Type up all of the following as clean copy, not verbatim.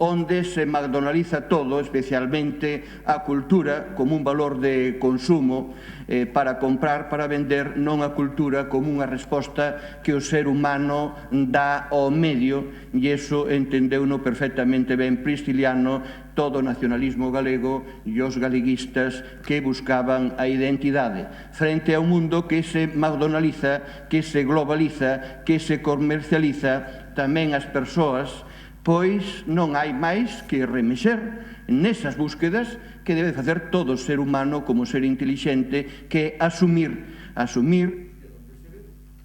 onde se McDonaldiza todo, especialmente a cultura, como un valor de consumo para comprar, para vender, non a cultura como unha resposta que o ser humano dá ao medio, e iso entendeu-no perfectamente ben Prisciliano, todo o nacionalismo galego e os galeguistas que buscaban a identidade frente a un mundo que se McDonaldiza, que se globaliza, que se comercializa. Tamén as persoas, pois non hai máis que remexer nesas búsquedas que debe facer todo ser humano como ser intelixente, que asumir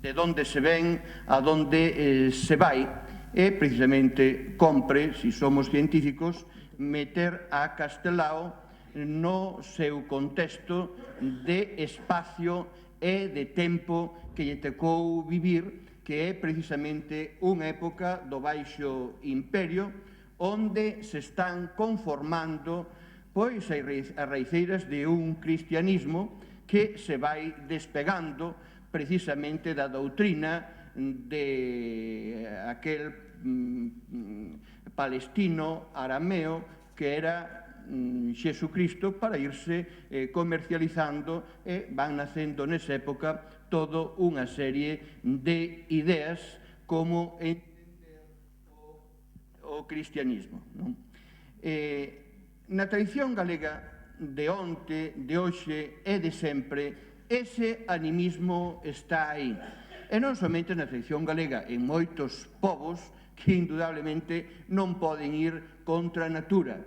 de onde se ven, a onde se vai, e precisamente compre, se somos científicos, meter a Castelao no seu contexto de espacio e de tempo que lle tocou vivir, que é precisamente unha época do Baixo Imperio, onde se están conformando pois as raiceiras de un cristianismo que se vai despegando precisamente da doutrina de aquel palestino arameo que era Xesucristo, para irse comercializando, e van nacendo nesa época toda unha serie de ideas como entender o cristianismo. Na tradición galega de onte, de hoxe e de sempre, ese animismo está aí. E non somente na tradición galega, en moitos povos que indudablemente non poden ir contra a natura.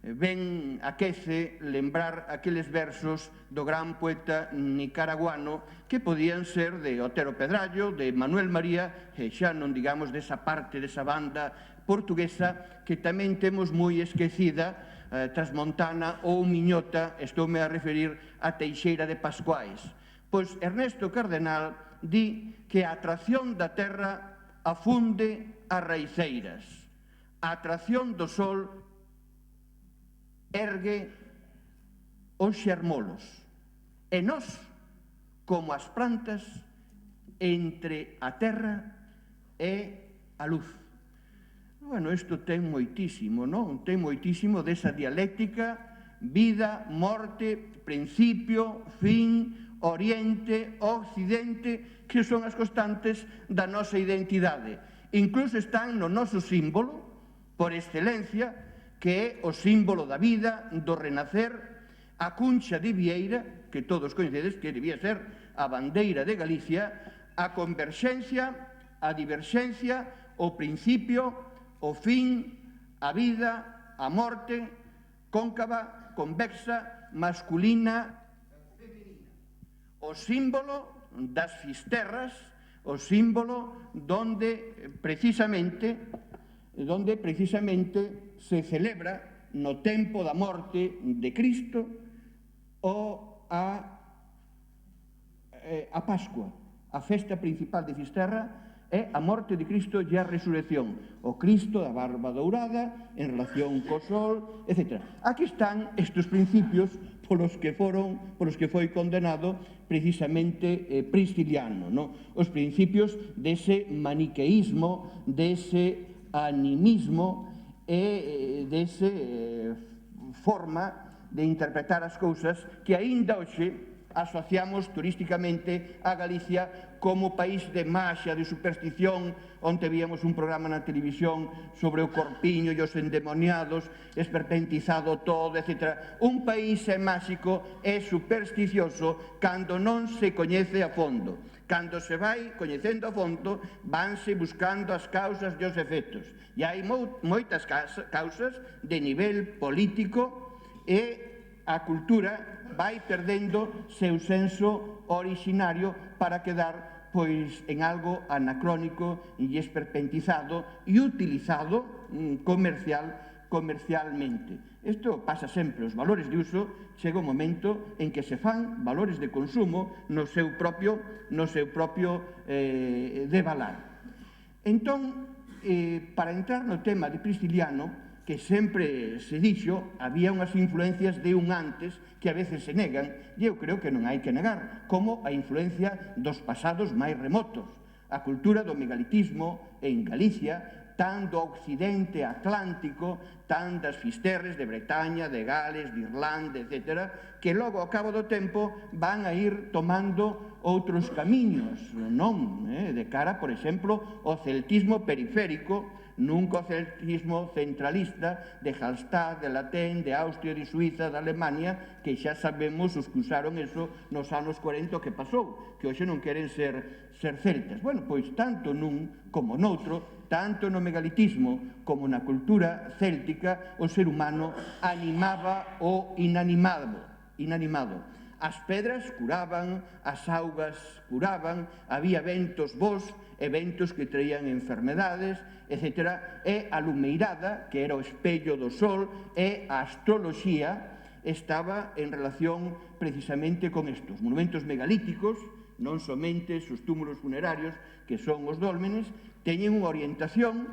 Ben aquece lembrar aqueles versos do gran poeta nicaraguano que podían ser de Otero Pedrallo, de Manuel María, e xa non digamos desa parte, desa banda portuguesa que tamén temos moi esquecida, Trasmontana ou Miñota, estoume a referir a Teixeira de Pascuais. Pois Ernesto Cardenal di que a atracción da terra afunde as raiceiras, a atracción do sol ergue os xermolos, e nós, como as plantas, entre a terra e a luz. Bueno, isto ten moitísimo, non? Ten moitísimo desa dialéctica, vida, morte, principio, fin, oriente, occidente, que son as constantes da nosa identidade. Incluso están no noso símbolo, por excelencia, que é o símbolo da vida, do renacer, a cuncha de Vieira, que todos coincidedes que debía ser a bandeira de Galicia, a converxencia, a diverxencia, o principio, o fin, a vida, a morte, cóncava, convexa, masculina, femenina. O símbolo das fisterras, o símbolo donde precisamente se celebra no tempo da morte de Cristo a Pascua. A festa principal de Fisterra é a morte de Cristo e a resurrección. O Cristo da barba dourada en relación co sol, etc. Aquí están estes principios polos que foi condenado precisamente Prisciliano, os principios dese maniqueísmo, dese animismo e dese forma de interpretar as cousas que aínda hoxe asociamos turísticamente a Galicia como país de maxia, de superstición, onde víamos un programa na televisión sobre o corpiño e os endemoniados, esperpentizado todo, etc. Un país é máxico, é supersticioso cando non se coñece a fondo. Cando se vai coñecendo a fondo, vanse buscando as causas e os efectos. E hai moitas causas de nivel político e a cultura vai perdendo seu senso originario para quedar pois en algo anacrónico e esperpentizado e utilizado comercialmente. Isto pasa sempre, os valores de uso chega un momento en que se fan valores de consumo no seu propio devalar. Entón, para entrar no tema de Prisciliano, que sempre se dixo, había unhas influencias de un antes que a veces se negan, e eu creo que non hai que negar, como a influencia dos pasados máis remotos. A cultura do megalitismo en Galicia tan do occidente atlántico, tan das Fisterres de Bretaña, de Gales, de Irlanda, etc., que logo ao cabo do tempo van a ir tomando outros camiños, non? De cara, por exemplo, ao celtismo periférico, nunca o celtismo centralista de Hallstatt, de Latén, de Austria, de Suiza, de Alemania, que xa sabemos os que usaron eso nos anos 40 que pasou, que hoxe non queren ser celtas. Bueno, pois tanto nun como noutro, tanto no megalitismo como na cultura céltica, o ser humano animaba o inanimado. As pedras curaban, as augas curaban, había ventos bons e ventos que traían enfermedades, etc. E a lumeirada, que era o espello do sol, e a astroloxía estaba en relación precisamente con estos monumentos megalíticos, non somente os túmulos funerarios, que son os dólmenes, teñen unha orientación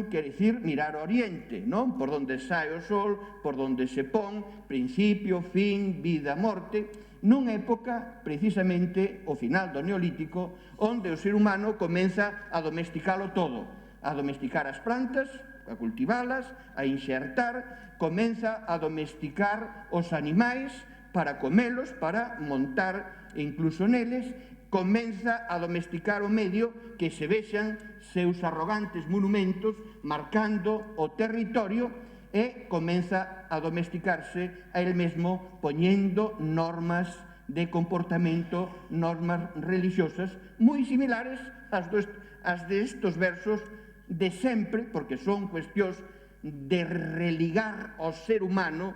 quere dicir mirar ao oriente, non? Por onde sai o sol, por onde se pon, principio, fin, vida, morte, nunha época, precisamente, o final do Neolítico, onde o ser humano comeza a domesticalo todo, a domesticar as plantas, a cultivalas, a inxertar, comeza a domesticar os animais para comelos, para montar incluso neles, comeza a domesticar o medio que se vexan seus arrogantes monumentos marcando o territorio e comeza a domesticarse a él mesmo poñendo normas de comportamento, normas religiosas moi similares ás de estos versos de sempre, porque son cuestións de religar ao ser humano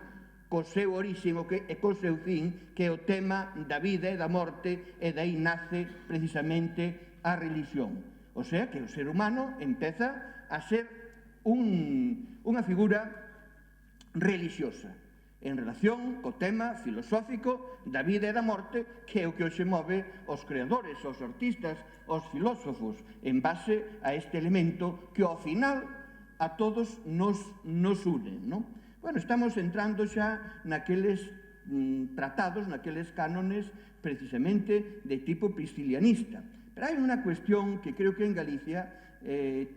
co seu orixen e co seu fin, que é o tema da vida e da morte, e dai nace precisamente a religión. O sea, que o ser humano empeza a ser unha figura religiosa en relación co tema filosófico da vida e da morte, que é o que hoxe move os creadores, os artistas, os filósofos, en base a este elemento que ao final a todos nos une, non? Bueno, estamos entrando xa naqueles tratados, naqueles cánones precisamente de tipo priscilianista. Pero hai unha cuestión que creo que en Galicia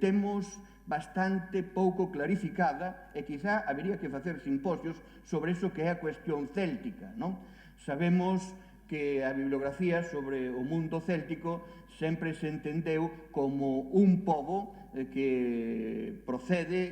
temos bastante pouco clarificada e quizá habería que facer simposios sobre eso que é a cuestión céltica, non? Sabemos que a bibliografía sobre o mundo céltico sempre se entendeu como un pobo que procede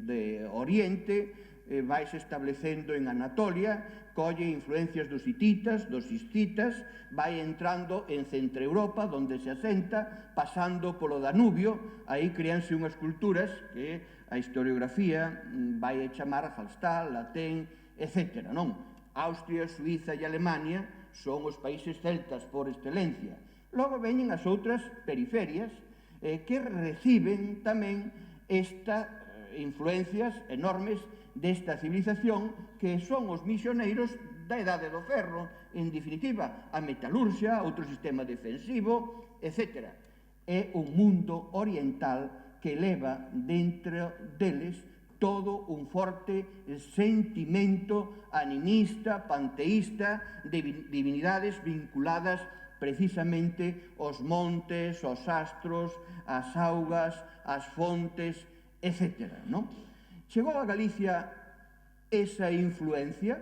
de Oriente, vais establecendo en Anatolia, colle influencias dos hititas, dos hiscitas, vai entrando en Centroeuropa, onde se asenta, pasando polo Danubio, aí creanse unhas culturas que a historiografía vai chamar a Hallstatt, Latén, etc. Non? Austria, Suiza e Alemania son os países celtas por excelencia. Logo veñen as outras periferias que reciben tamén estas influencias enormes desta civilización que son os misioneiros da Edade do Ferro, en definitiva, a metalurxia, outro sistema defensivo, etc. É un mundo oriental que leva dentro deles todo un forte sentimento animista, panteísta, de divinidades vinculadas precisamente aos montes, aos astros, ás augas, ás fontes, etc. Chegou a Galicia esa influencia?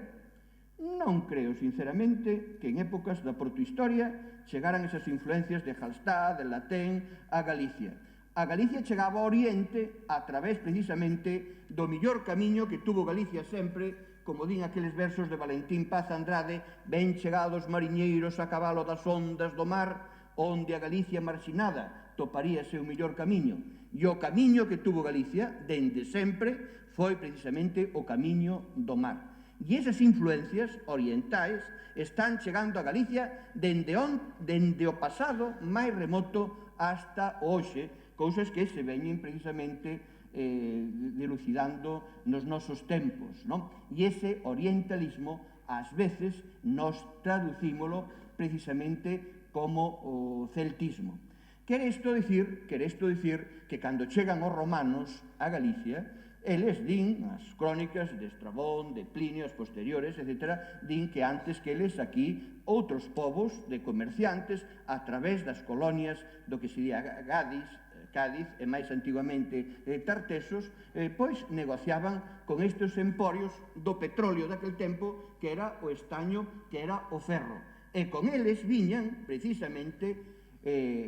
Non creo, sinceramente, que en épocas da protohistoria chegaran esas influencias de Hallstatt, de Latén, a Galicia. A Galicia chegaba ao Oriente a través, precisamente, do millor camiño que tuvo Galicia sempre, como din aqueles versos de Valentín Paz Andrade, ben chegados mariñeiros a cabalo das ondas do mar, onde a Galicia marxinada toparíase o millor camiño. E o camiño que tuvo Galicia, dende sempre, foi precisamente o camiño do mar. E esas influencias orientais están chegando a Galicia dende o pasado máis remoto hasta hoxe, cousas que se veñen precisamente dilucidando nos nosos tempos, non? E ese orientalismo, ás veces, nos traducímolo precisamente como o celtismo. Quere isto dicir que cando chegan os romanos a Galicia, eles din, as crónicas de Estrabón, de Plinio, as posteriores, etc., din que antes que eles aquí, outros povos de comerciantes, a través das colonias do que se día Gadis, Cádiz e máis antiguamente Tartesos, pois negociaban con estes emporios do petróleo daquel tempo, que era o estaño, que era o ferro. E con eles viñan, precisamente,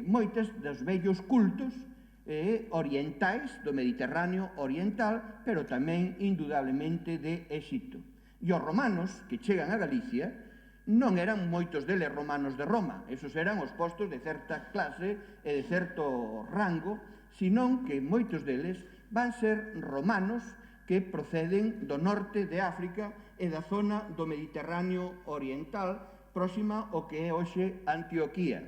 moitas dos vellos cultos orientais do Mediterráneo oriental, pero tamén, indudablemente, de Exipto. E os romanos que chegan a Galicia non eran moitos deles romanos de Roma, esos eran os postos de certa clase e de certo rango, senón que moitos deles van ser romanos que proceden do norte de África e da zona do Mediterráneo oriental, próxima ao que é hoxe Antioquía.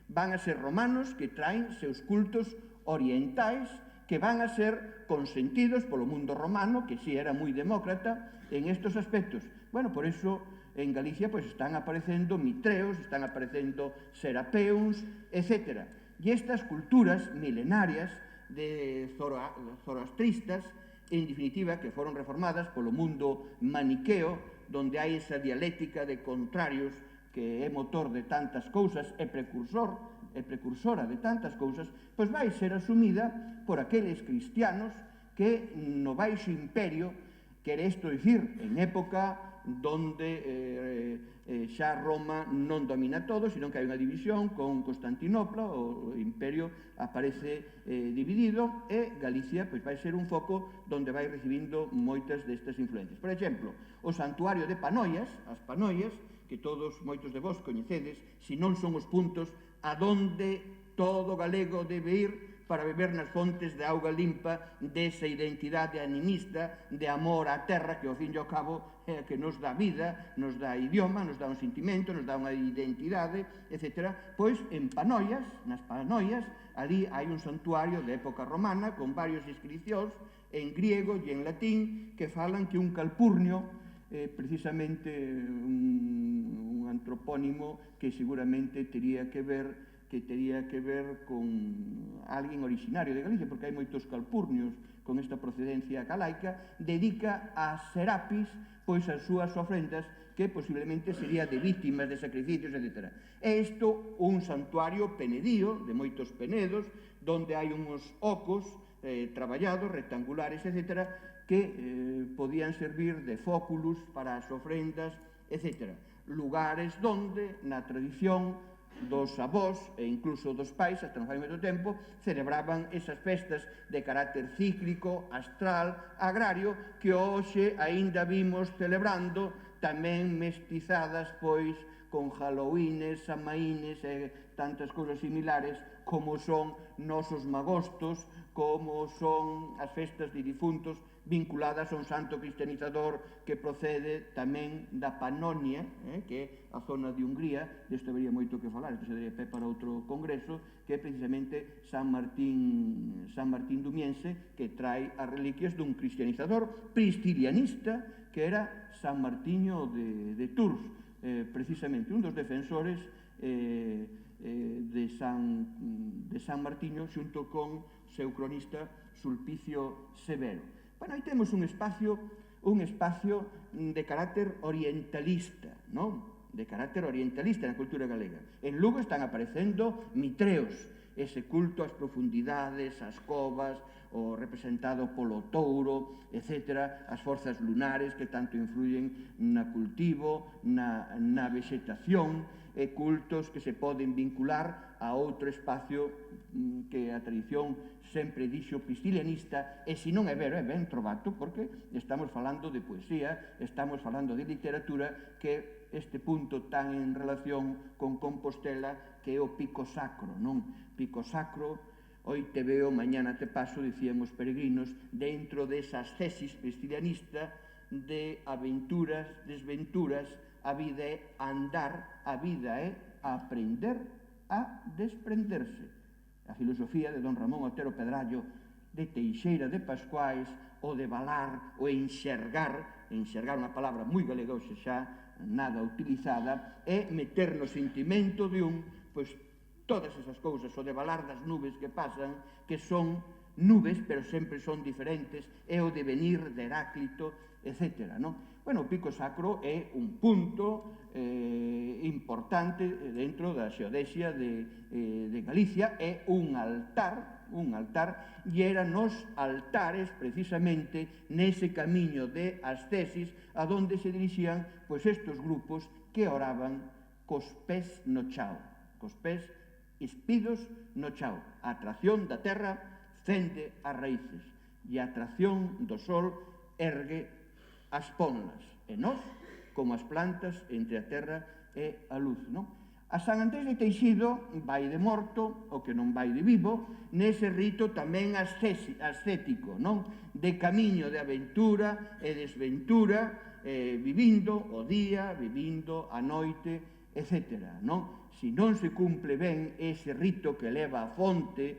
Van a ser romanos que traen seus cultos orientais, que van a ser consentidos polo mundo romano, que si era moi demócrata en estos aspectos. Bueno, por eso en Galicia pois están aparecendo mitreos, están aparecendo serapeus, etc. E estas culturas milenarias de zoroastristas, en definitiva, que foron reformadas polo mundo maniqueo, donde hai esa dialéctica de contrarios que é motor de tantas cousas e precursora de tantas cousas, pois vai ser asumida por aqueles cristianos que no baixo imperio, quere isto dicir, en época donde xa Roma non domina todo, senón que hai unha división con Constantinopla, o imperio aparece dividido, e Galicia pois vai ser un foco donde vai recibindo moitas destas influencias. Por exemplo, o santuario de Panoias, as Panoias, que todos, moitos de vos coñecedes, se non son os puntos a donde todo galego debe ir para beber nas fontes de auga limpa desa identidade animista de amor á terra que ao fin e ao cabo é que nos dá vida, nos dá idioma, nos dá un sentimento, nos dá unha identidade, etc. Pois en Panoias, nas Panoias, ali hai un santuario de época romana con varios inscricións en griego e en latín que falan que un Calpurnio, precisamente un antropónimo que seguramente tería que ver con alguén originario de Galicia, porque hai moitos calpurnios con esta procedencia galaica, dedica a Serapis pois as súas ofrendas, que posiblemente sería de víctimas de sacrificios, etc. É isto un santuario penedío, de moitos penedos, donde hai uns ocos traballados, rectangulares, etc., que podían servir de fóculus para as ofrendas, etc. Lugares donde, na tradición dos avós e incluso dos pais, hasta non fai moito tempo, celebraban esas festas de carácter cíclico, astral, agrario, que hoxe aínda vimos celebrando, tamén mestizadas, pois, con Halloweenes, Samaínes e tantas cousas similares, como son nosos magostos, como son as festas de difuntos vinculadas a un santo cristianizador que procede tamén da Panonia, que é a zona de Hungría. Desto habería moito que falar, isto se daría pé para outro congreso, que é precisamente San Martín Dumiense, que trae as reliquias dun cristianizador pristilianista, que era San Martiño de Tours, precisamente un dos defensores de San Martiño, xunto con seu cronista Sulpicio Severo. Bueno, aí temos un espacio de carácter orientalista, non? De carácter orientalista na cultura galega. En Lugo están aparecendo mitreos, ese culto ás profundidades, ás covas, o representado polo touro, etc., as forzas lunares que tanto influyen na cultivo, na vegetación, e cultos que se poden vincular a outro espacio que a tradición sempre dixo pristilianista, e se non é vero, é ben trovato, porque estamos falando de poesía, estamos falando de literatura, que este punto tan en relación con Compostela, que é o pico sacro, non? Pico sacro, hoy te veo, mañana te paso, dicían os peregrinos, dentro desas tesis pristilianistas de aventuras, desventuras. A vida é andar, a vida é aprender a desprenderse. A filosofía de don Ramón Otero Pedrallo, de Teixeira de Pascuais, o de valar, o enxergar unha palabra moi galega, hoxe xa nada utilizada, é meter no sentimento de pois todas esas cousas, o de valar das nubes que pasan, que son nubes, pero sempre son diferentes, é o devenir de Heráclito, etc. Bueno, o Pico Sacro é un punto importante dentro da xeodesia de Galicia, é un altar, e eran nos altares, precisamente, nese camiño de ascesis, a donde se dirixían estes grupos que oraban cos pés no chao, cos pés espidos no chao. A atracción da terra fende as raíces, e a atracción do sol ergue as ponlas, e nós, como as plantas, entre a terra e a luz, non? A San Andrés de Teixido vai de morto, o que non vai de vivo, nese rito tamén ascético, non? De camiño de aventura e desventura, vivindo o día, vivindo a noite, etc. Non? Se non se cumple ben ese rito que leva a fonte,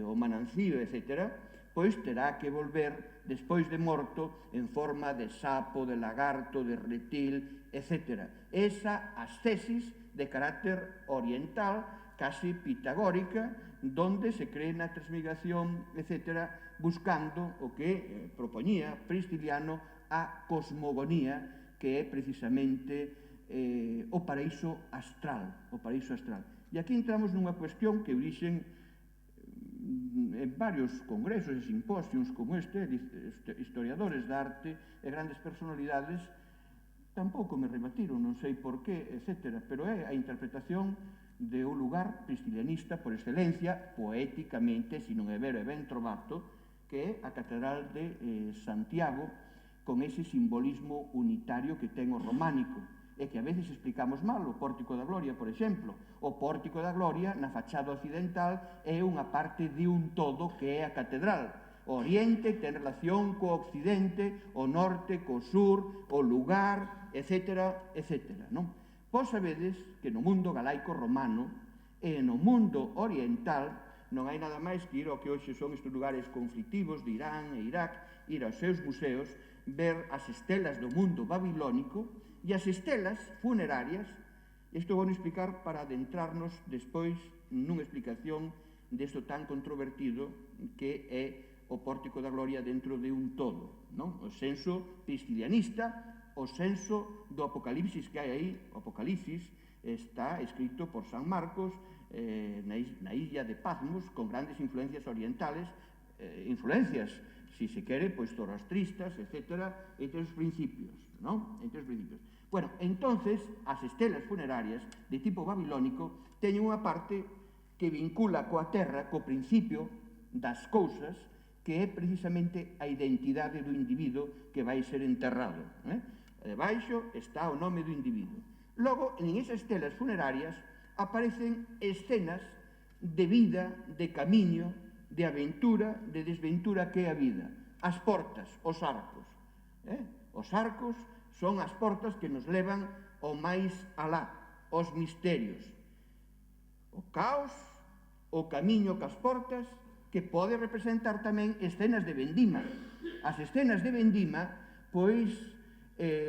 o manancío, etc., pois terá que volver despois de morto en forma de sapo, de lagarto, de reptil, etc. Esa ascesis de carácter oriental, casi pitagórica, donde se cree na transmigración, etc., buscando o que propoñía Prisciliano a cosmogonía, que é precisamente o paraíso astral. E aquí entramos nunha cuestión que orixen en varios congresos e simposios como este, historiadores da arte e grandes personalidades tampouco me rebatiron, non sei por qué, etc. Pero é a interpretación de un lugar priscilianista por excelencia, poéticamente, se non é vero e ben trovato, que é a Catedral de Santiago, con ese simbolismo unitario que ten o románico, e que a veces explicamos mal, o Pórtico da Gloria, por exemplo. O Pórtico da Gloria, na fachada occidental, é unha parte de un todo que é a catedral. O Oriente ten relación co Occidente, o Norte co Sur, o lugar, etc., etc. Vos sabedes que no mundo galaico romano e no mundo oriental non hai nada máis que ir ao que hoxe son estes lugares conflictivos de Irán e Irak, ir aos seus museos, ver as estelas do mundo babilónico e as estelas funerarias. Isto vou explicar para adentrarnos despois nunha explicación desto tan controvertido que é o Pórtico da Gloria dentro de un todo, non? O senso priscilianista, o senso do Apocalipsis que hai aí. O Apocalipsis está escrito por San Marcos na illa de Patmos, con grandes influencias orientales, influencias, si se quere, pois zoroastristas, etc., entre os principios, non? Entre os principios. Bueno, entonces, as estelas funerarias de tipo babilónico teñen unha parte que vincula coa terra, co principio das cousas, que é precisamente a identidade do individuo que vai ser enterrado. Debaixo está o nome do individuo. Logo, en esas estelas funerarias aparecen escenas de vida, de camiño, de aventura, de desventura que é a vida. As portas, os arcos. Os arcos son as portas que nos levan ao máis alá, os misterios. O caos, o camiño cas portas, que pode representar tamén escenas de vendima. As escenas de vendima, pois,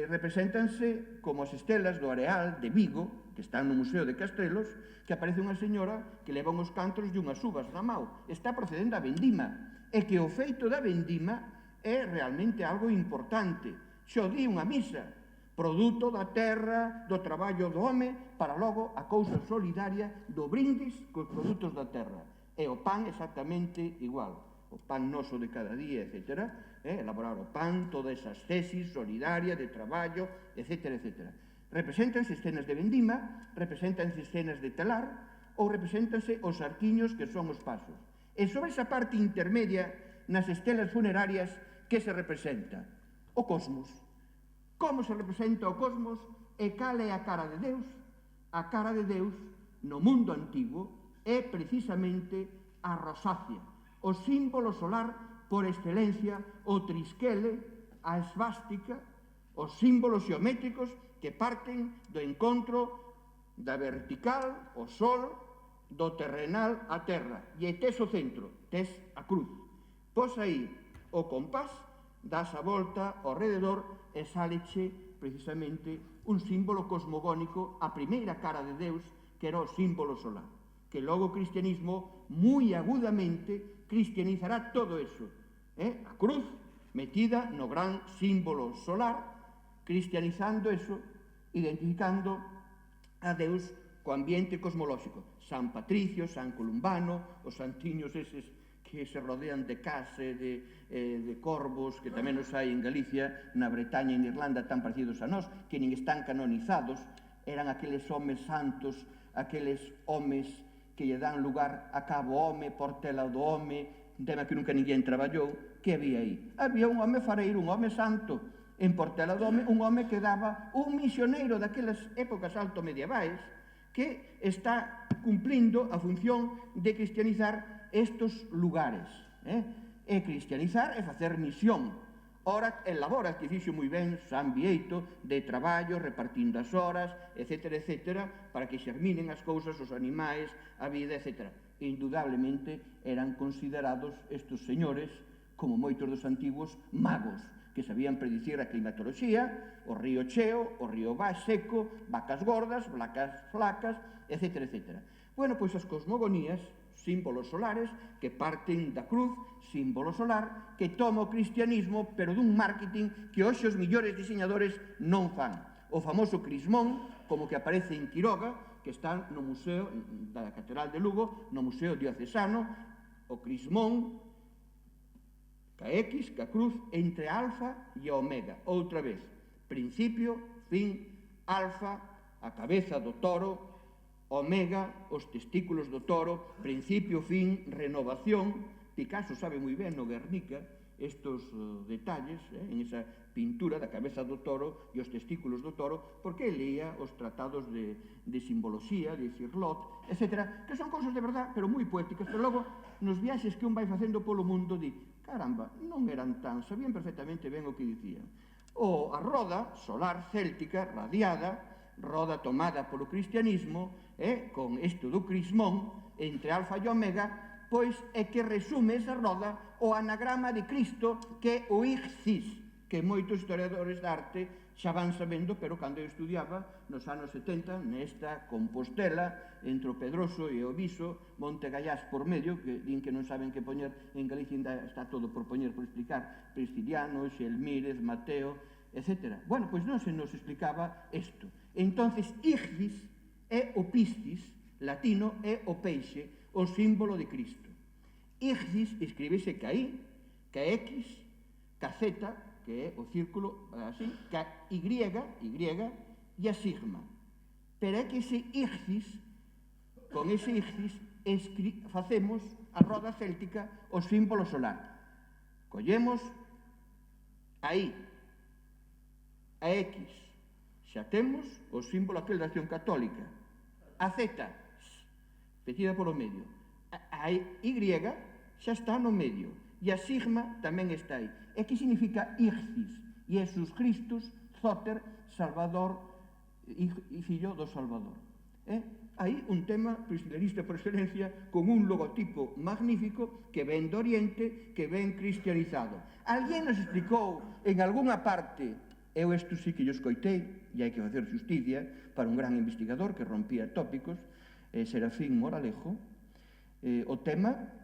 represéntanse como as estelas do Areal de Vigo, que están no Museo de Castrelos, que aparece unha señora que leva uns cantros e unhas uvas na mão. Está procedendo a vendima. E que o feito da vendima é realmente algo importante. Xo di unha misa, produto da terra, do traballo do home, para logo a cousa solidaria do brindis cos produtos da terra. E o pan exactamente igual. O pan noso de cada día, etc. Elaborar o pan, toda esa ascesis solidaria de traballo, etc., etc. Represéntanse escenas de vendima, represéntanse escenas de telar, ou represéntanse os arquiños que son os pasos. E sobre esa parte intermedia, nas estelas funerarias, que se representa? O cosmos. Como se representa o cosmos e cal é a cara de Deus? A cara de Deus, no mundo antigo, é precisamente a rosácea, o símbolo solar por excelencia, o trisquele, a esvástica, os símbolos xeométricos que parten do encontro da vertical, o sol, do terrenal a terra. E tes o centro, tes a cruz. Pos aí o compás, das a volta ao rededor e sáleche precisamente un símbolo cosmogónico, a primeira cara de Deus, que era o símbolo solar, que logo o cristianismo moi agudamente cristianizará todo eso. A cruz metida no gran símbolo solar, cristianizando eso, identificando a Deus co ambiente cosmolóxico. San Patricio, San Columbano, os santiños eses que se rodean de case, de corvos, que tamén os hai en Galicia, na Bretaña e en Irlanda, tan parecidos a nós, que nin están canonizados, eran aqueles homes santos, aqueles homes que lle dan lugar a cabo home, portela do home, un tema que nunca ninguén traballou. Que había aí? Había un home fareiro, un home santo, en Portela do Home, un home que daba un misioneiro daquelas épocas alto medievais, que está cumplindo a función de cristianizar estos lugares. E cristianizar é facer misión. Ora, elabora, que fixo moi ben San Bieito, de traballo, repartindo as horas, etc., para que xerminen as cousas, os animais, a vida, etc. Indudablemente eran considerados estes señores, como moitos dos antigos, magos, que sabían predicir a climatoloxía, o río cheo, o río seco, vacas gordas, vacas flacas, etc. Bueno, pois as cosmogonías, símbolos solares, que parten da cruz, símbolo solar, que toma o cristianismo, pero dun marketing que hoxe os millores diseñadores non fan. O famoso crismón, como que aparece en Quiroga, que está no Museo da Catedral de Lugo, no Museo Diocesano, o crismón, ca X, ca cruz, entre alfa e omega. Outra vez, principio, fin, alfa, a cabeza do toro, omega, os testículos do toro, principio, fin, renovación. Picasso sabe moi ben no Guernica estos detalles, en esa pintura da cabeza do toro e os testículos do toro, porque leía os tratados de simboloxía, de Cirlot, etc., que son cousas de verdad, pero moi poéticas, pero logo, nos viaxes que un vai facendo polo mundo, di, caramba, non eran tan, sabían perfectamente ben o que dicían. A roda solar céltica, radiada, roda tomada polo cristianismo, con isto do crismón, entre alfa e omega, pois é que resume esa roda o anagrama de Cristo, que é o Ixcis, que moitos historiadores de arte xa van sabendo, pero cando eu estudiaba, nos anos 70, nesta Compostela, entre o Pedroso e o Viso, Monte Gallás por medio, que din que non saben que poñer, en Galicia está todo por poñer, por explicar, Prestidiano, Xelmírez, Mateo, etc. Bueno, pois non se nos explicaba isto. Entonces, Ixcis é o piscis, latino, é o peixe, o símbolo de Cristo. Ixcis escríbese ca I, ca X, ca Z, que é o círculo, así, ca Y, e a sigma. Pero é que ese Ixcis, con ese Ixcis, facemos a roda céltica o símbolo solar. Collemos a I, a X, xa temos o símbolo aquel da acción católica, a Z, petida polo medio, a Y xa está no medio, e a sigma tamén está aí. E que significa Ixcis? Iesus Christus, Zoter, Salvador e fillo do Salvador. Aí un tema priscilerista por excelencia, con un logotipo magnífico que ven do Oriente, que ven cristianizado. Alguén nos explicou en algunha parte, eu isto sí que yo escoitei, e hai que facer justicia para un gran investigador que rompía tópicos, Serafín Moralejo, o tema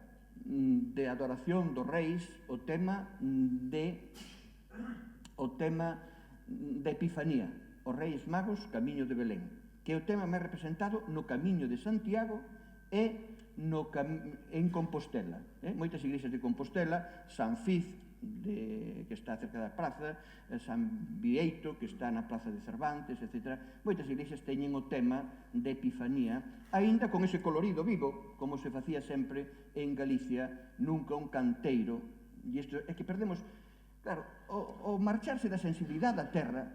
de adoración dos reis, o tema de Epifanía, os reis magos, camiño de Belén, que é o tema máis representado no camiño de Santiago e en Compostela. Moitas iglesias de Compostela, San Fiz, que está cerca da praza, San Bieito, que está na praza de Cervantes, etc. Moitas iglesias teñen o tema de Epifanía, aínda con ese colorido vivo, como se facía sempre en Galicia, nunca un canteiro. E isto é que perdemos, claro, o marcharse da sensibilidade da terra,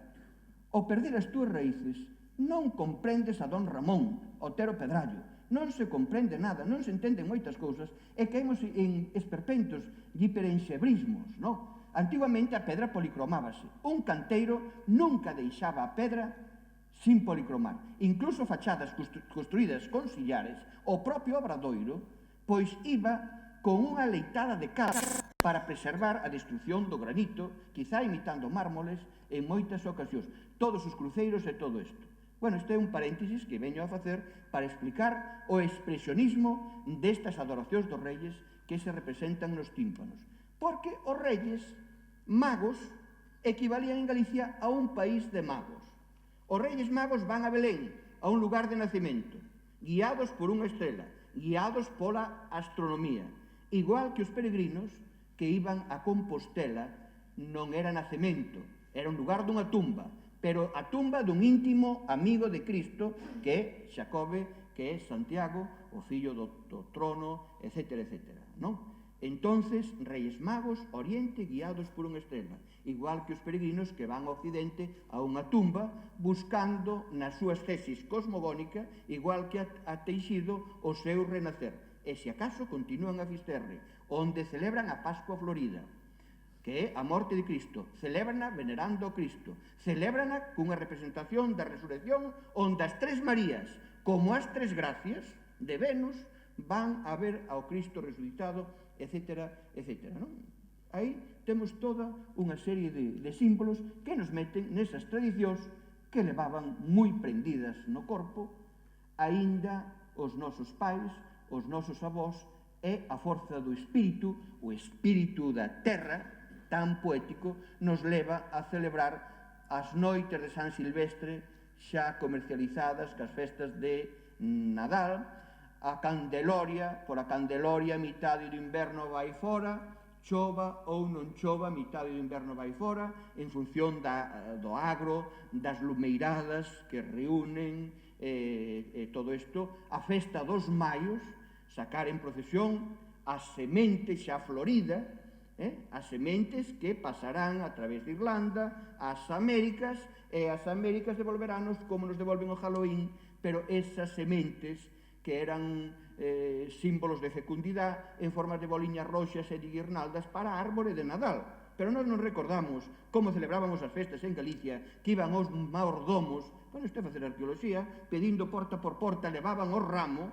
o perder as túas raíces, non comprendes a don Ramón, Otero Pedrallo, non se comprende nada, non se entenden moitas cousas, e caemos en esperpentos de hiperenxebrismos, non? Antiguamente a pedra policromábase. Un canteiro nunca deixaba a pedra sin policromar. Incluso fachadas construídas con sillares, o propio obradoiro, pois iba con unha leitada de cal para preservar a destrucción do granito, quizá imitando mármoles en moitas ocasións. Todos os cruceiros e todo isto. Bueno, este é un paréntesis que veño a facer para explicar o expresionismo destas adoracións dos reyes que se representan nos tímpanos. Porque os reyes magos equivalían en Galicia a un país de magos. Os Reyes Magos van a Belén, a un lugar de nacemento, guiados por unha estrela, guiados pola astronomía, igual que os peregrinos que iban a Compostela non era nacemento, era un lugar dunha tumba, pero a tumba dun íntimo amigo de Cristo que é Xacobe, que é Santiago, o fillo do trono, etc., etc., non? Entonces, Reyes Magos, Oriente, guiados por unha estrela, igual que os peregrinos que van ao Occidente a unha tumba, buscando nas súas tesis cosmogónica, igual que a Teixido, o seu renacer. E se acaso continúan a Fisterre, onde celebran a Pascua Florida, que é a morte de Cristo, celébrana venerando a Cristo, celébrana cunha representación da resurrección onde as tres Marías, como as tres gracias de Venus, van a ver ao Cristo resucitado, etc., etc., non? Aí temos toda unha serie de símbolos que nos meten nesas tradicións que levaban moi prendidas no corpo, aínda os nosos pais, os nosos avós, e a forza do espírito, o espírito da terra, tan poético, nos leva a celebrar as noites de San Silvestre xa comercializadas cas festas de Nadal, a Candeloria, por a Candeloria, mitade do inverno vai fora, chova ou non chova, mitade do inverno vai fora, en función do agro, das lumeiradas que reúnen todo isto, a festa dos maios, sacar en procesión as sementes xa florida, as sementes que pasarán a través de Irlanda, ás Américas, e as Américas devolveranos como nos devolven o Halloween, pero esas sementes que eran símbolos de fecundidade en formas de boliñas roxas e de guirnaldas para a árbore de Nadal. Pero nós nos recordamos como celebrábamos as festas en Galicia, que iban os maordomos, para este facer arqueoloxía, pedindo porta por porta, levaban o ramo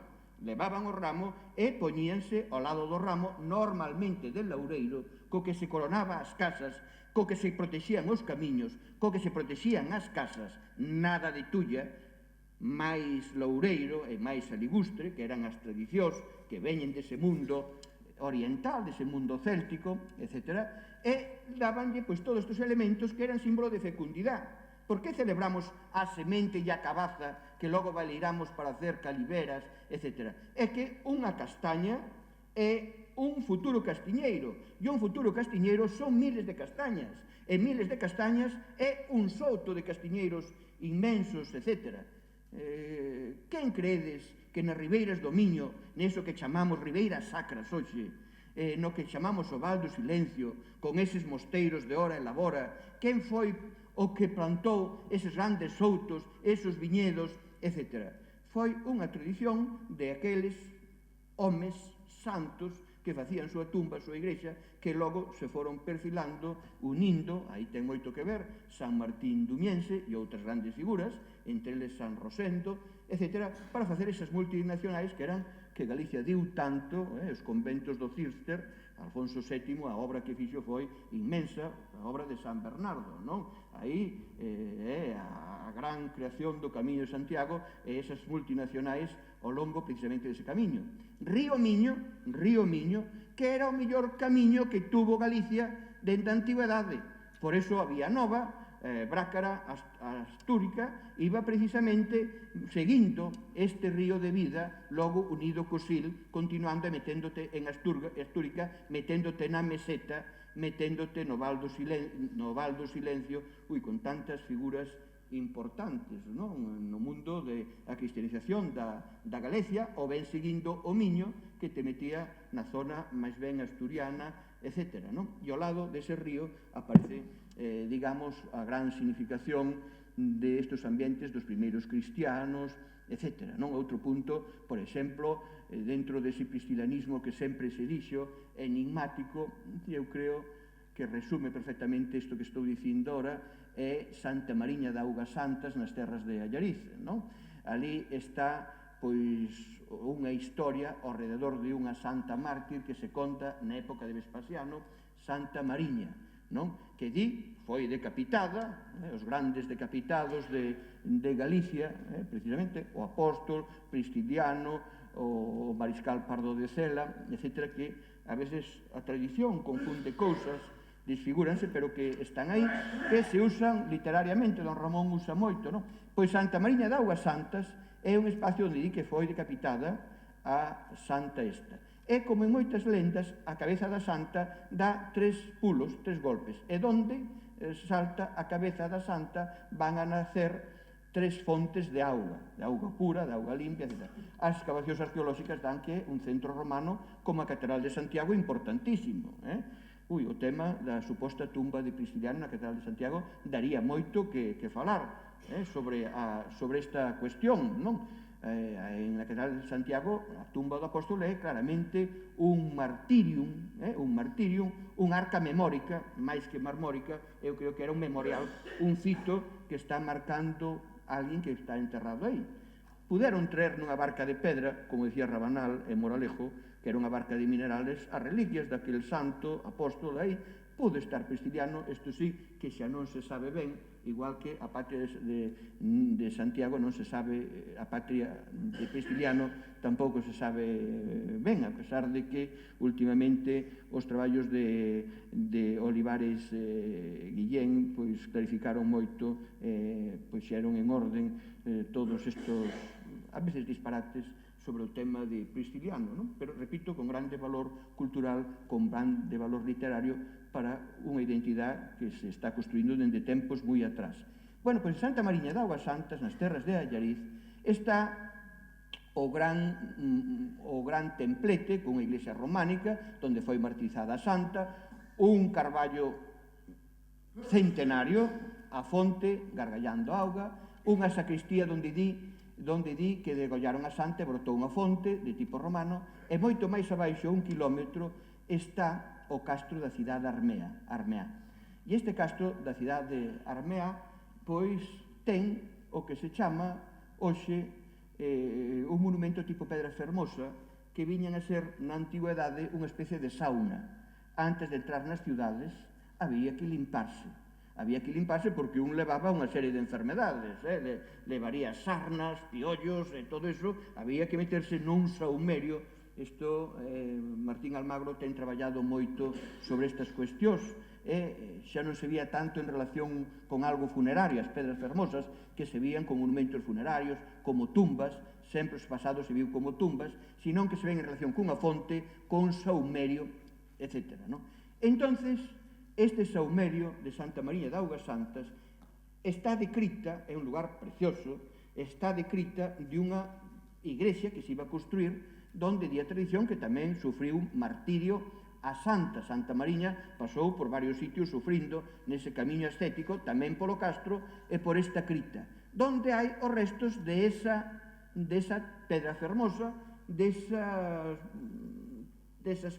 e poñíanse ao lado do ramo, normalmente de laureiro, co que se coronaba as casas, co que se protexían os camiños, co que se protexían as casas, nada de tulla, máis loureiro e máis aligustre, que eran as tradicións que veñen dese mundo oriental, dese mundo céltico, etc., e dabanlle todos estes elementos que eran símbolo de fecundidade. Por que celebramos a semente e a cabaza que logo valeiramos para hacer caliveras, etc.? É que unha castaña é un futuro castiñeiro, e un futuro castiñeiro son miles de castañas, e miles de castañas é un souto de castiñeiros inmensos, etc. Quen credes que nas ribeiras do Miño, neso que chamamos ribeiras sacras hoxe, no que chamamos o Val do Silencio, con eses mosteiros de Ora e Labora, quen foi o que plantou eses grandes soutos, esos viñedos, etc.? Foi unha tradición de aqueles homes santos que facían súa tumba, súa igrexa, que logo se foron perfilando, unindo, aí ten moito que ver, San Martín Dumiense e outras grandes figuras, entre eles San Rosendo, etc., para facer esas multinacionais que eran que Galicia diu tanto, os conventos do Cister, Alfonso VII, a obra que fixo foi inmensa, a obra de San Bernardo, non? Aí a gran creación do Camiño de Santiago e esas multinacionais ao longo precisamente dese camiño. Río Miño, que era o mellor camiño que tuvo Galicia dende a antigüedade. Por eso a Vía Nova, Brácara, Astúrica, iba precisamente seguindo este río de vida, logo unido co Sil, continuando e meténdote en Astúrica, meténdote na meseta, meténdote no Val do Silencio, con tantas figuras importantes, non? No mundo da cristianización da Galicia, ou ben seguindo o Miño, que te metía na zona máis ben asturiana, etc., non? E ao lado dese río aparece, digamos, a gran significación destes ambientes dos primeiros cristianos, etc., non? Outro punto, por exemplo, dentro dese cristianismo que sempre se dixo, enigmático, eu creo que resume perfectamente isto que estou dicindo ora, é Santa Mariña de Augas Santas nas terras de Allariz, non? Ali está, pois, unha historia ao rededor de unha santa mártir que se conta na época de Vespasiano, Santa Mariña, non? Que di, foi decapitada, os grandes decapitados de Galicia, precisamente, o apóstol, Prestidiano, o mariscal Pardo de Cela, etc., que a veces a tradición confunde cousas desfigúranse, pero que están aí, que se usan literariamente, don Ramón usa moito, non? Pois Santa Mariña de Augas Santas é un espacio onde di que foi decapitada a santa esta. E, como en moitas lendas, a cabeza da santa dá 3 pulos, 3 golpes, e donde salta a cabeza da santa van a nacer 3 fontes de auga pura, de auga limpia, etc. As excavacións arqueolóxicas dan que un centro romano como a Catedral de Santiago importantísimo. O tema da suposta tumba de Prisciliano na Catedral de Santiago daría moito que falar sobre esta cuestión, non? En la Catedral de Santiago, a tumba do apóstolo é claramente un martirium, un arca memórica, máis que marmórica, eu creo que era un memorial, un cito que está marcando a alguén que está enterrado aí. Puderon traer nunha barca de pedra, como decía Rabanal e Moralejo, que era unha barca de minerales, as reliquias daquele santo apóstolo aí. Pode estar Prisciliano, isto sí, que xa non se sabe ben, igual que a patria de Santiago non se sabe, a patria de Prisciliano tampouco se sabe ben, a pesar de que últimamente os traballos de Olivares Guillén pois clarificaron moito, pois xeron en orden todos estos, a veces disparates, sobre o tema de Prisciliano, non? Pero, repito, con grande valor cultural, con grande valor literario para unha identidade que se está construindo dende tempos moi atrás. Bueno, pois en Santa Mariña de Augas Santas, nas terras de Allariz, está o gran templete cunha iglesia románica, onde foi martirizada a santa, un carballo centenario, a fonte, gargallando auga, unha sacristía onde di que degollaron a santa e brotou unha fonte de tipo romano, e moito máis abaixo, 1 quilómetro, está o castro da cidade de Armeá. E este castro da cidade de Armeá, pois, ten o que se chama, hoxe, un monumento tipo pedra fermosa, que viñan a ser, na antigüedade, unha especie de sauna. Antes de entrar nas ciudades, había que limparse. Había que limparse porque un levaba unha serie de enfermedades, levaría sarnas, piollos, e todo eso, había que meterse nun saumerio. Isto, Martín Almagro ten traballado moito sobre estas cuestións, xa non se vía tanto en relación con algo funerario, as pedras fermosas, que se vían como monumentos funerarios, como tumbas, sempre os pasados se viu como tumbas, senón que se ven en relación cunha fonte, con saumerio, etc. Entonces, este saumerio de Santa Mariña de Augas Santas está decrita, é un lugar precioso, está decrita de unha igrexa que se iba a construir, donde di a tradición que tamén sufriu martirio a santa. Santa Mariña pasou por varios sitios sufrindo nese camiño ascético, tamén polo castro e por esta cripta, donde hai os restos de esa pedra fermosa, desas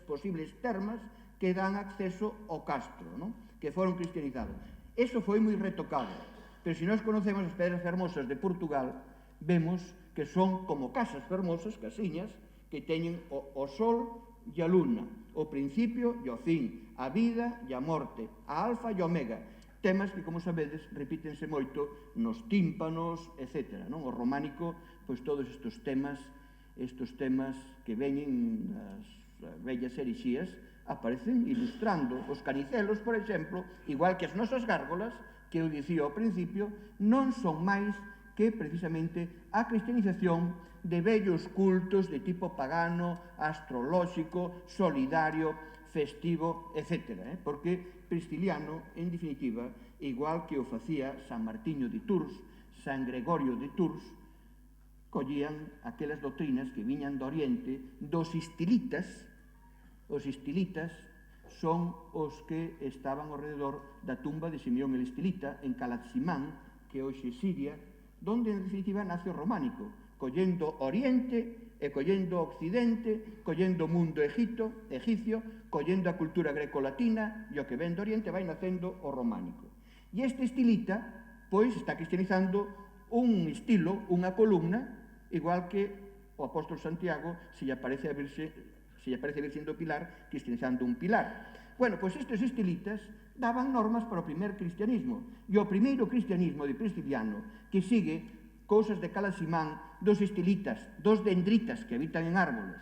posibles termas que dan acceso ao castro, que foron cristianizados. Eso foi moi retocado, pero se nós conocemos as pedras fermosas de Portugal, vemos que son como casas fermosas, casiñas, que teñen o sol e a luna, o principio e o fin, a vida e a morte, a alfa e a omega, temas que, como sabedes, repítense moito nos tímpanos, etc. O románico, pois todos estes temas que veñen das vellas herexías, aparecen ilustrando. Os canicelos, por exemplo, igual que as nosas gárgolas, que eu dicía ao principio, non son máis que precisamente a cristianización de vellos cultos de tipo pagano, astrolóxico, solidario, festivo, etc. Porque Prisciliano, en definitiva, igual que o facía San Martiño de Tours, San Gregorio de Tours, collían aquelas doutrinas que viñan do Oriente dos istilitas. Os istilitas son os que estaban ao redor da tumba de Simeón el Estilita en Calatzimán, que hoxe é Siria, donde en definitiva nace o románico, collendo Oriente e collendo Occidente, collendo o mundo egipcio, collendo a cultura grecolatina, e o que ven do Oriente vai nacendo o románico. E este estilita, pois, está cristianizando un estilo, unha columna, igual que o apóstolo Santiago se lle aparece a Virxen do Pilar cristianizando un pilar. Bueno, pois estes estilitas daban normas para o primer cristianismo, e o primeiro cristianismo de Prisciliano, que sigue cousas de Calatzimán, dos estilitas, dos dendritas que habitan en árboles,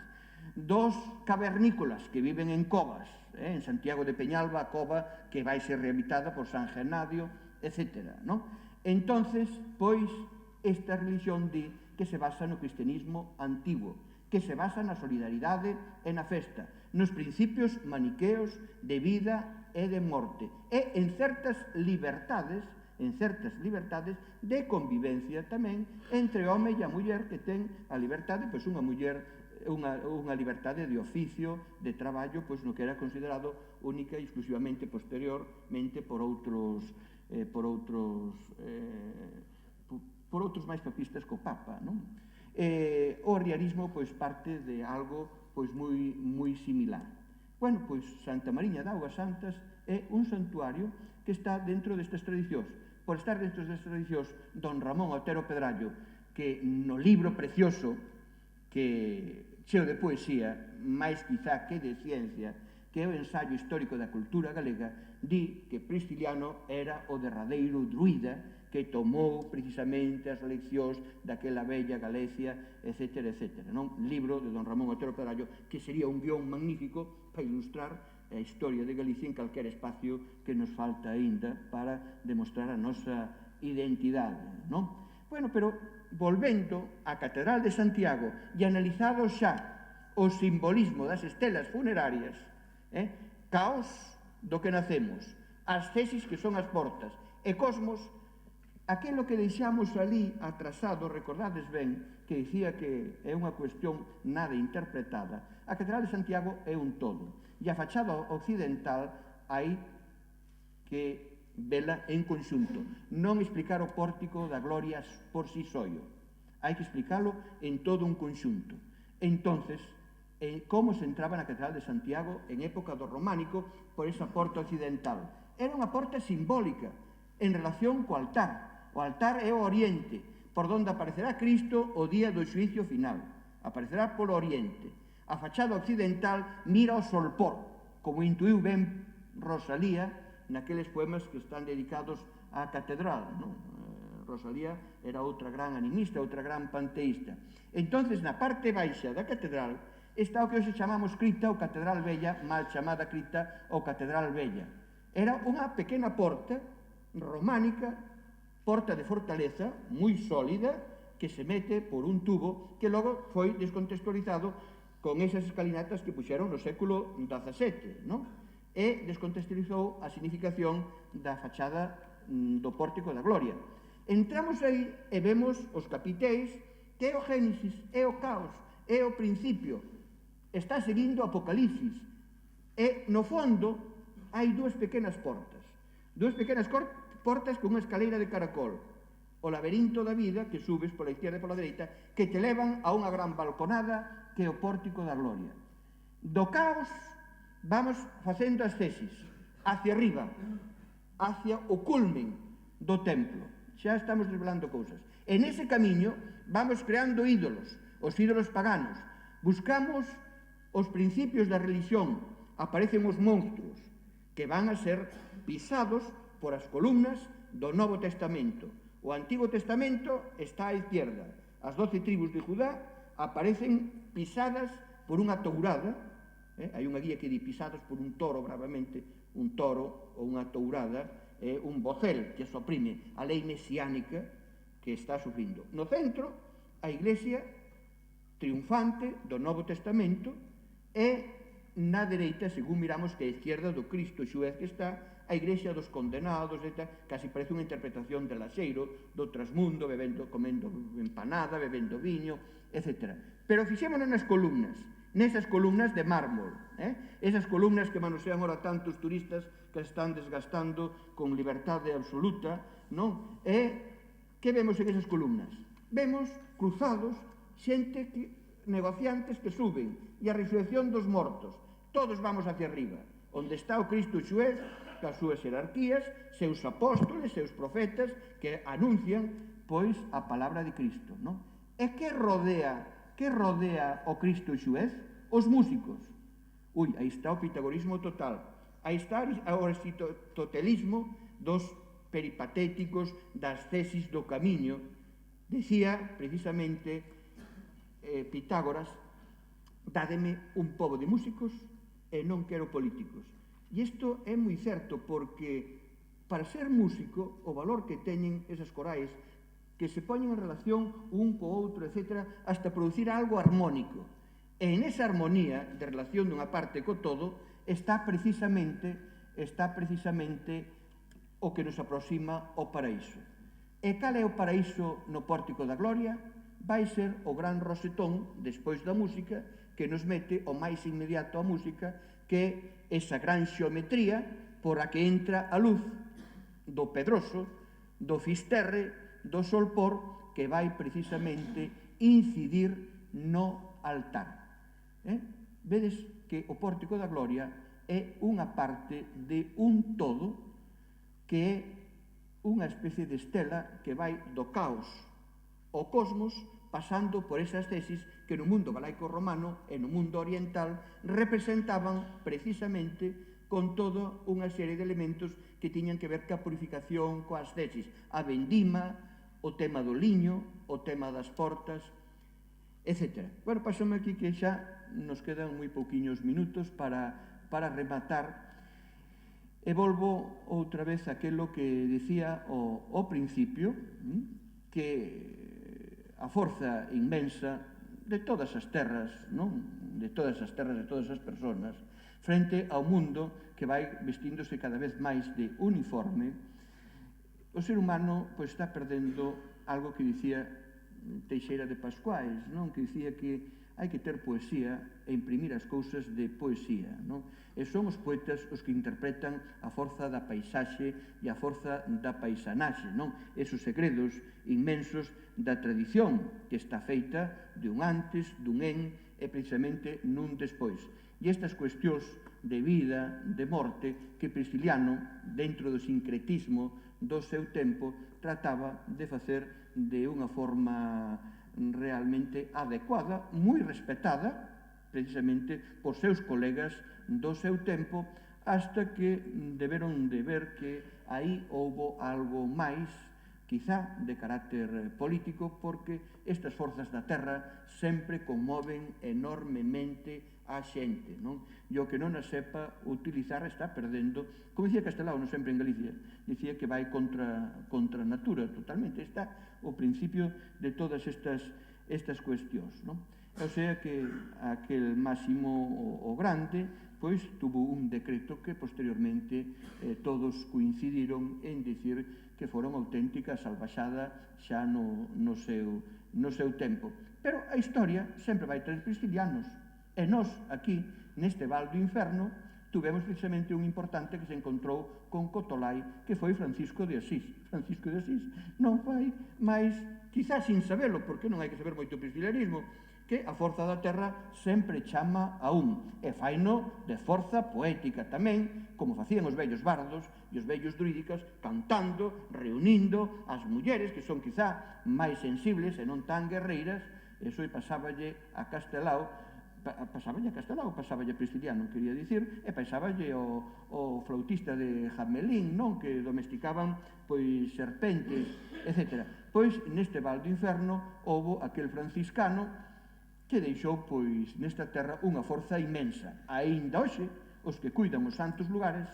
dos cavernícolas que viven en covas, en Santiago de Peñalba, a cova que vai ser rehabilitada por San Genadio, etc. Entonces, pois, esta religión di que se basa no cristianismo antigo, que se basa na solidaridade e na festa, nos principios maniqueos de vida e de morte, e en certas libertades de convivencia tamén entre o home e a muller, que ten a liberdade, pois unha muller, unha liberdade de oficio, de traballo, pois no que era considerado única e exclusivamente posteriormente por outros máis papistas co Papa, non? O arrianismo, pois, parte de algo, pois, moi similar. Bueno, pois, Santa Mariña de Augas Santas é un santuario que está dentro destas tradicións. Por estar dentro destas tradicións, don Ramón Otero Pedrallo, que no libro precioso, que cheo de poesía, máis quizá que de ciencia, que é o ensaio histórico da cultura galega, di que Prisciliano era o derradeiro druida que tomou precisamente as leccións daquela bella Galicia, etc., etc. Libro de don Ramón Otero Pedrallo, que sería un guión magnífico para ilustrar a historia de Galicia en calquer espacio que nos falta aínda para demostrar a nosa identidade. Bueno, pero volvendo á Catedral de Santiago e analizado xa o simbolismo das estelas funerarias, caos do que nacemos, as tesis que son as portas, e cosmos, aquilo que deixamos ali atrasado, recordades ben, que dicía que é unha cuestión nada interpretada, a Catedral de Santiago é un todo, e a fachada occidental hai que vela en conxunto, non explicar o pórtico da Gloria por si soio, hai que explicalo en todo un conxunto. Entonces, como se entraba na Catedral de Santiago en época do románico por esa porta occidental? Era unha porta simbólica en relación co altar. O altar é o oriente, por donde aparecerá Cristo o día do xuicio final. Aparecerá polo oriente. A fachada occidental mira ao solpor, como intuiu ben Rosalía naqueles poemas que están dedicados á catedral. Rosalía era outra gran animista, outra gran panteísta. Entonces, na parte baixa da catedral está o que hoxe chamamos cripta ou catedral vella, mal chamada cripta ou catedral vella. Era unha pequena porta románica, porta de fortaleza, moi sólida, que se mete por un tubo que logo foi descontextualizado con esas escalinatas que puxeron no século XVII, e descontextualizou a significación da fachada do Pórtico da Gloria. Entramos aí e vemos os capiteis, que é o Génesis, é o caos, é o principio, está seguindo o Apocalipsis, e no fondo hai dúas pequenas portas con unha escaleira de caracol, o laberinto da vida, que subes pola izquierda e pola dereita, que te levan a unha gran balconada que é o Pórtico da Gloria. Do caos vamos facendo as tesis hacia arriba, hacia o culmen do templo. Xa estamos desvelando cousas. E nese camiño vamos creando ídolos, os ídolos paganos. Buscamos os principios da religión, aparecen os monstruos, que van a ser pisados por as columnas do Novo Testamento. O Antigo Testamento está á izquierda. As 12 tribus de Judá aparecen pisadas por unha tourada. Hai unha guía que di pisadas por un toro, bravamente, un toro ou unha tourada, un bocel que soprime a lei mesiánica que está sufrindo. No centro, a Iglesia triunfante do Novo Testamento, e na dereita, según miramos que a izquierda do Cristo xuez que está, a Iglesia dos condenados, casi parece unha interpretación de Laxeiro, do trasmundo, comendo empanada, bebendo viño, etc. Pero fixémonos nas columnas, nesas columnas de mármol, esas columnas que manosean ora tantos turistas que están desgastando con liberdade absoluta, non? E que vemos en esas columnas? Vemos cruzados, xente, negociantes que suben, e a resurrección dos mortos. Todos vamos hacia arriba, onde está o Cristo xuez, as súas jerarquías, seus apóstoles, seus profetas, que anuncian, pois, a palabra de Cristo, non? E que rodea o Cristo xuez? Os músicos. Aí está o pitagorismo total. Aí está o aristotelismo dos peripatéticos, das tesis do camiño. Decía, precisamente, Pitágoras, dádeme un pobo de músicos e non quero políticos. E isto é moi certo, porque para ser músico, o valor que teñen esas corais, que se poñen en relación un co outro, etc., hasta producir algo armónico. E en esa armonía de relación dunha parte co todo está precisamente o que nos aproxima ao paraíso. E cal é o paraíso no Pórtico da Gloria? Vai ser o gran rosetón, despois da música, que nos mete o máis inmediato á música, que é esa gran xeometría por a que entra a luz do Pedroso, do Fisterre, do Solpor, que vai precisamente incidir no altar. Vedes que o Pórtico da Gloria é unha parte de un todo que é unha especie de estela que vai do caos ao cosmos, pasando por esas tesis que no mundo galaico romano e no mundo oriental representaban precisamente con toda unha serie de elementos que tiñan que ver ca purificación, coas tesis, a vendima, o tema do liño, o tema das portas, etc. Bueno, pasome aquí que xa nos quedan moi pouquiños minutos para rematar. E volvo outra vez aquilo que dicía ao principio, que a forza inmensa de todas as terras, de todas as terras, de todas as persoas, frente ao mundo que vai vestíndose cada vez máis de uniforme, o ser humano está perdendo algo que dicía Teixeira de Pascuais, que dicía que hai que ter poesía e imprimir as cousas de poesía. E son os poetas os que interpretan a forza da paisaxe e a forza da paisanaxe, esos segredos inmensos da tradición que está feita de un antes, dun en e precisamente nun despois. E estas cuestións de vida, de morte, que Prisciliano, dentro do sincretismo do seu tempo, trataba de facer de unha forma realmente adecuada, moi respetada, precisamente por seus colegas do seu tempo, hasta que deberon de ver que aí houbo algo máis, quizá de carácter político, porque estas forzas da terra sempre conmoven enormemente a xente, E o que non a sepa utilizar está perdendo, como dicía Castelao, non sempre en Galicia, dicía que vai contra a natura totalmente, está o principio de todas estas cuestións, O sea que aquel Máximo o Grande pois tuvo un decreto que posteriormente todos coincidiron en dicir que foron auténtica salvaxada xa no seu tempo. Pero a historia sempre vai ter Priscilianos, e nós aquí, neste val do inferno, tuvemos precisamente un importante que se encontrou con Cotolai, que foi Francisco de Asís. Francisco de Asís non fai máis, quizás sin sabelo, porque non hai que saber moito priscilianismo, que a forza da terra sempre chama a un, e faino de forza poética tamén, como facían os vellos bardos e os vellos druídicas, cantando, reunindo as mulleres, que son quizá máis sensibles e non tan guerreiras. Eso pasáballe a Castelao, pasáballe a Prisciliano, quería dicir, e pasáballe o flautista de Jamelín, que domesticaban serpentes, etc. Pois neste val do inferno houbo aquel franciscano que deixou nesta terra unha forza inmensa. Aínda hoxe, os que cuidan os santos lugares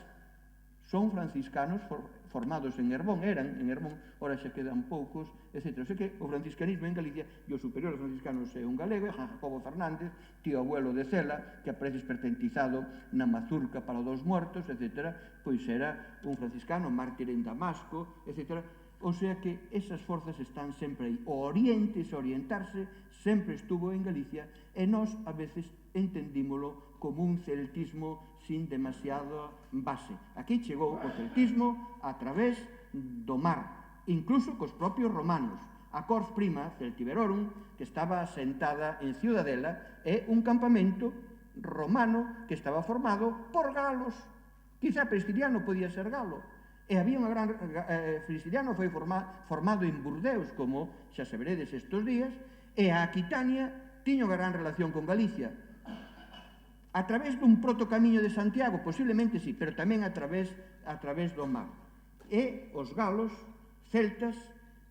son franciscanos formados en Herbón, eran en Herbón, ora xa quedan poucos, etc. O sea que o franciscanismo en Galicia, e o superior aos franciscanos é un galego, Jacobo Fernández, tío abuelo de Cela, que aparece esperpentizado na Mazurca para os muertos, etc. Pois era un franciscano, mártir en Damasco, etc. O sea que esas forzas están sempre aí. O oriente, ese orientarse, sempre estuvo en Galicia, e nós a veces entendímolo como un celtismo sin demasiada base. Aquí chegou o celtismo a través do mar, incluso cos propios romanos. A Cors Prima, Celtiberorum, que estaba asentada en Ciudadela, é un campamento romano que estaba formado por galos. Quizá Prisciliano podía ser galo. E había unha gran... Prisciliano foi formado en Burdeos, como xa saberedes estes días, e a Aquitania tiña unha gran relación con Galicia. A través dun protocamiño de Santiago, posiblemente sí, pero tamén a través do mar. E os galos celtas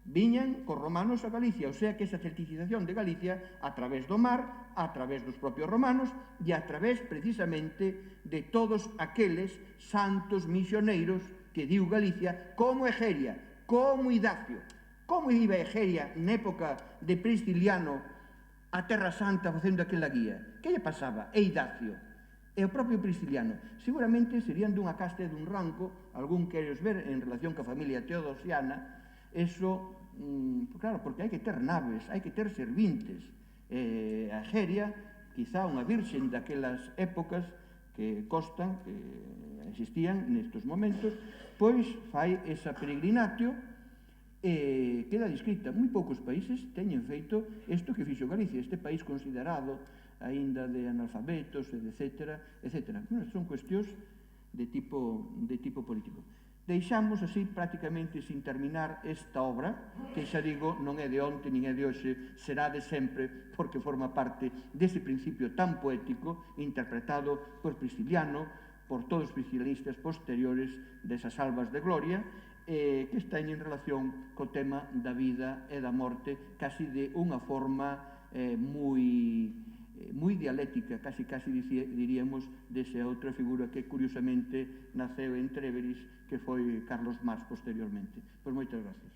viñan cos romanos a Galicia, o sea que esa celticización de Galicia a través do mar, a través dos propios romanos e a través precisamente de todos aqueles santos misioneiros que diu Galicia, como Egeria, como Idacio. Como iba Egeria na época de Prisciliano a Terra Santa facendo aquela guía? Que lle pasaba? E Idacio? E o propio Prisciliano? Seguramente serían dunha casta e dun ranco, algún queres ver en relación ca familia teodosiana. Eso, claro, porque hai que ter naves, hai que ter servintes. A Egeria, quizá unha virxen daquelas épocas que constan, que existían nestes momentos, pois fai esa peregrinatio e queda descrita. Moi poucos países teñen feito isto que fixo Galicia, este país considerado aínda de analfabetos, etc. Bueno, son cuestións de tipo político. Deixamos así prácticamente sin terminar esta obra, que xa digo, non é de onte nin é de hoxe, será de sempre, porque forma parte dese principio tan poético, interpretado por Prisciliano, por todos os priscilianistas posteriores desas albas de gloria, que está en relación co tema da vida e da morte, casi de unha forma moi dialéctica, casi diríamos, desa outra figura que curiosamente naceu en Tréveris, que foi Carlos Marx posteriormente. Pois moitas gracias.